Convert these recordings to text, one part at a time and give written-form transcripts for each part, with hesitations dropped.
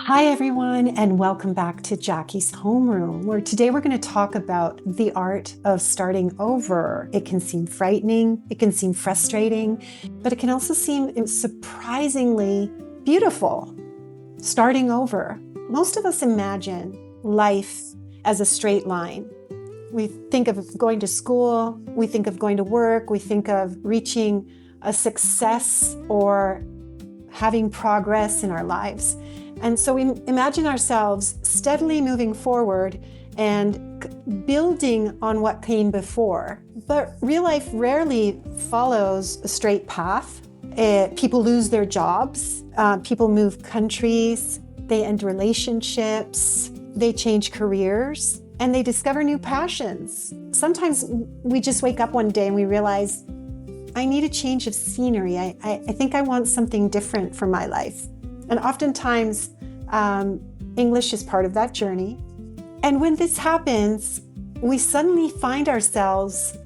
Hi everyone, and welcome back to Jackie's Homeroom, where today we're going to talk about the art of starting over. It can seem frightening, it can seem frustrating, but it can also seem surprisingly beautiful. Starting over. Most of us imagine life as a straight line. We think of going to school, we think of going to work, we think of reaching a success or having progress in our lives. And so we imagine ourselves steadily moving forward and building on what came before. But real life rarely follows a straight path. People lose their jobs, people move countries, they end relationships, they change careers, and they discover new passions. Sometimes we just wake up one day and we realize, I need a change of scenery. I think I want something different for my life. And oftentimes, English is part of that journey. And when this happens, we suddenly find ourselves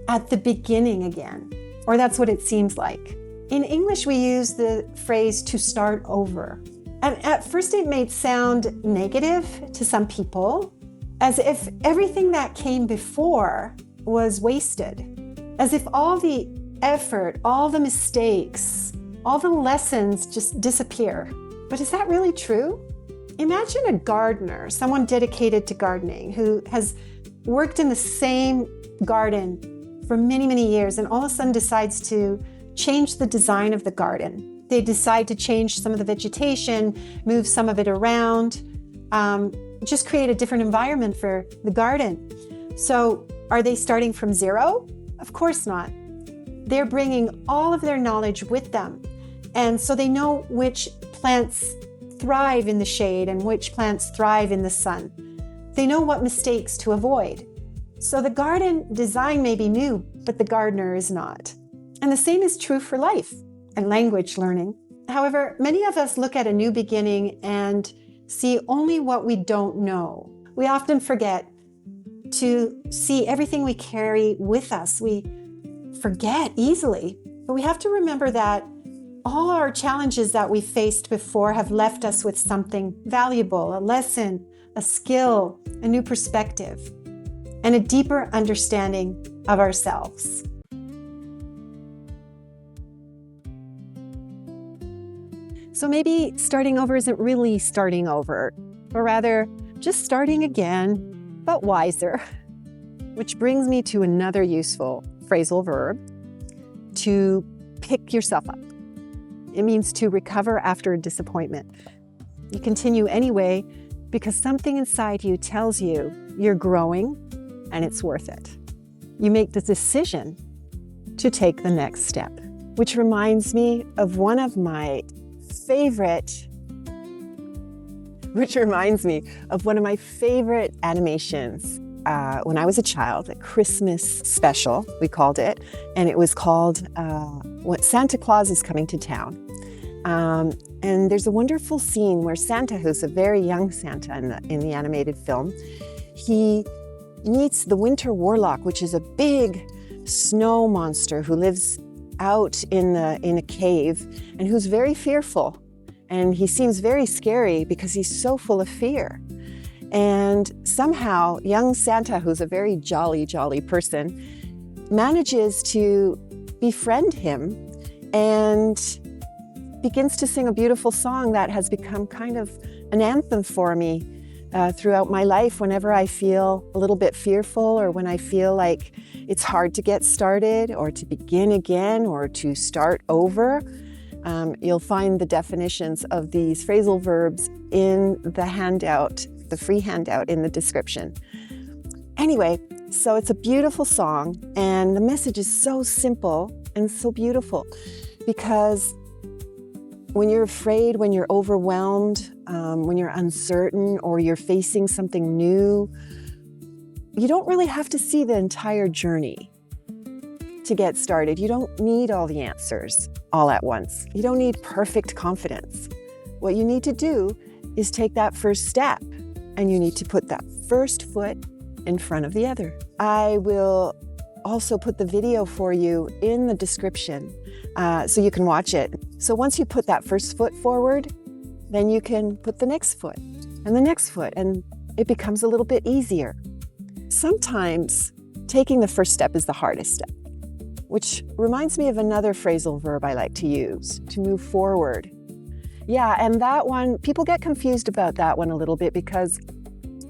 at the beginning again, or that's what it seems like. In English, we use the phrase to start over. And at first it may sound negative to some people, as if everything that came before was wasted, as if all the effort, all the mistakes, all the lessons just disappear. But is that really true? Imagine a gardener, someone dedicated to gardening, who has worked in the same garden for many, many years and all of a sudden decides to change the design of the garden. They decide to change some of the vegetation, move some of it around, just create a different environment for the garden. So are they starting from zero? Of course not. They're bringing all of their knowledge with them. And so they know which plants thrive in the shade and which plants thrive in the sun. They know what mistakes to avoid. So the garden design may be new, but the gardener is not. And the same is true for life and language learning. However, many of us look at a new beginning and see only what we don't know. We often forget to see everything we carry with us. We forget easily, but we have to remember that all our challenges that we faced before have left us with something valuable, a lesson, a skill, a new perspective, and a deeper understanding of ourselves. So maybe starting over isn't really starting over, but rather just starting again, but wiser. Which brings me to another useful phrasal verb, to pick yourself up. It means to recover after a disappointment. You continue anyway because something inside you tells you you're growing and it's worth it. You make the decision to take the next step, which reminds me of one of my favorite animations. When I was a child, a Christmas special, we called it, and it was called What Santa Claus is Coming to Town. And there's a wonderful scene where Santa, who's a very young Santa in the animated film, he meets the Winter Warlock, which is a big snow monster who lives out in a cave and who's very fearful. And he seems very scary because he's so full of fear. And somehow, young Santa, who's a very jolly person, manages to befriend him and begins to sing a beautiful song that has become kind of an anthem for me throughout my life. Whenever I feel a little bit fearful, or when I feel like it's hard to get started or to begin again or to start over, you'll find the definitions of these phrasal verbs in the handout, the free handout in the description. Anyway, so it's a beautiful song, and the message is so simple and so beautiful, because when you're afraid, when you're overwhelmed, when you're uncertain, or you're facing something new, you don't really have to see the entire journey to get started. You don't need all the answers all at once. You don't need perfect confidence. What you need to do is take that first step, and you need to put that first foot in front of the other. I will also put the video for you in the description so you can watch it. So once you put that first foot forward, then you can put the next foot and the next foot, and it becomes a little bit easier. Sometimes taking the first step is the hardest step, which reminds me of another phrasal verb I like to use, to move forward. Yeah, and that one, people get confused about that one a little bit because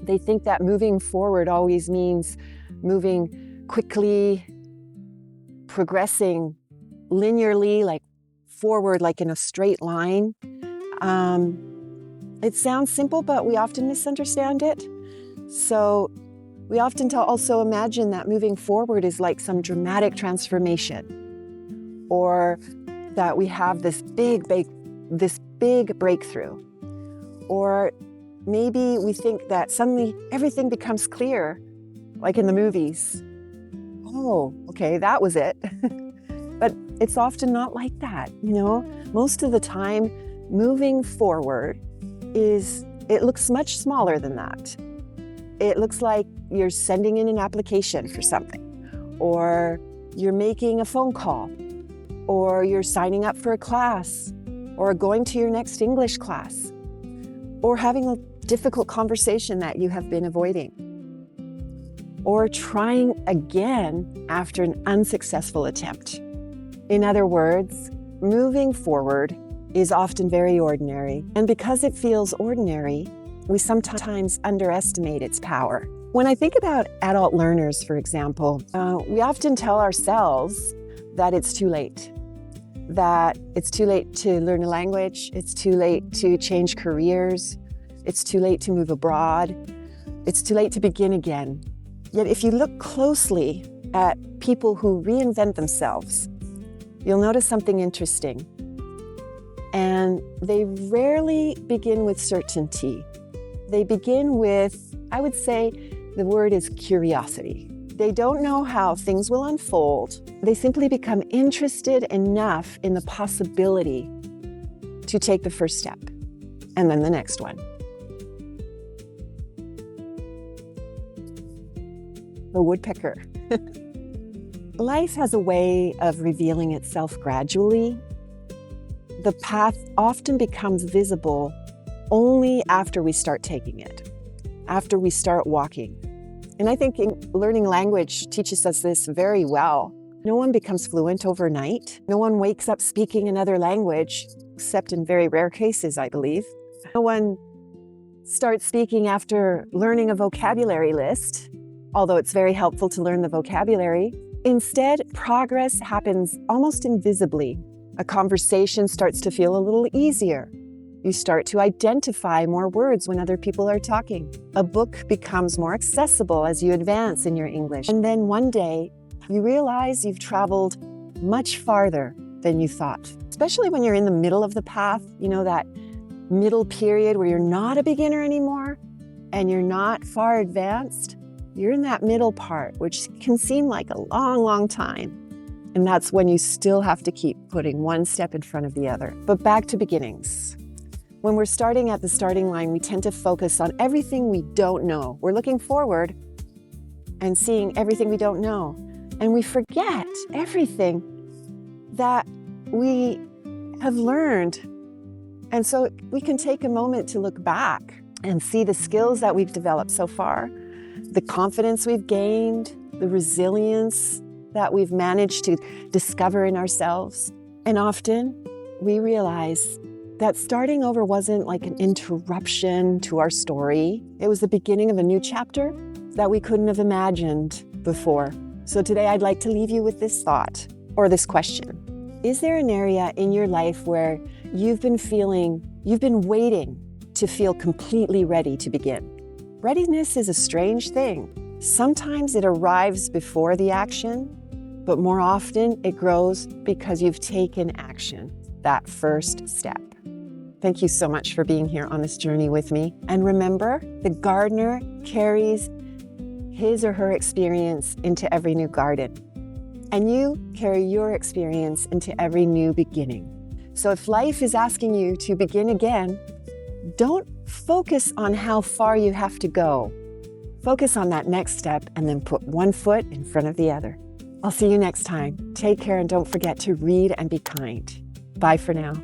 they think that moving forward always means moving quickly, progressing linearly, like forward, like in a straight line. It sounds simple, but we often misunderstand it. So we often also imagine that moving forward is like some dramatic transformation, or that we have this big breakthrough. Or maybe we think that suddenly everything becomes clear, like in the movies. Oh, okay, that was it. But it's often not like that, Most of the time, moving forward it looks much smaller than that. It looks like you're sending in an application for something, or you're making a phone call, or you're signing up for a class, or going to your next English class, or having a difficult conversation that you have been avoiding, or trying again after an unsuccessful attempt. In other words, moving forward is often very ordinary, and because it feels ordinary, we sometimes underestimate its power. When I think about adult learners, for example, we often tell ourselves that it's too late. That it's too late to learn a language, it's too late to change careers, it's too late to move abroad, it's too late to begin again. Yet if you look closely at people who reinvent themselves, you'll notice something interesting. And they rarely begin with certainty. They begin with, I would say, the word is curiosity. They don't know how things will unfold. They simply become interested enough in the possibility to take the first step, and then the next one. The woodpecker. Life has a way of revealing itself gradually. The path often becomes visible only after we start taking it, after we start walking. And I think learning language teaches us this very well. No one becomes fluent overnight. No one wakes up speaking another language, except in very rare cases, I believe. No one starts speaking after learning a vocabulary list, although it's very helpful to learn the vocabulary. Instead, progress happens almost invisibly. A conversation starts to feel a little easier. You start to identify more words when other people are talking. A book becomes more accessible as you advance in your English. And then one day, you realize you've traveled much farther than you thought. Especially when you're in the middle of the path, that middle period where you're not a beginner anymore and you're not far advanced. You're in that middle part, which can seem like a long, long time. And that's when you still have to keep putting one step in front of the other. But back to beginnings. When we're starting at the starting line, we tend to focus on everything we don't know. We're looking forward and seeing everything we don't know. And we forget everything that we have learned. And so we can take a moment to look back and see the skills that we've developed so far, the confidence we've gained, the resilience that we've managed to discover in ourselves. And often we realize that starting over wasn't like an interruption to our story. It was the beginning of a new chapter that we couldn't have imagined before. So today I'd like to leave you with this thought or this question. Is there an area in your life where you've been waiting to feel completely ready to begin? Readiness is a strange thing. Sometimes it arrives before the action, but more often it grows because you've taken action, that first step. Thank you so much for being here on this journey with me. And remember, the gardener carries his or her experience into every new garden. And you carry your experience into every new beginning. So if life is asking you to begin again, don't focus on how far you have to go. Focus on that next step and then put one foot in front of the other. I'll see you next time. Take care and don't forget to read and be kind. Bye for now.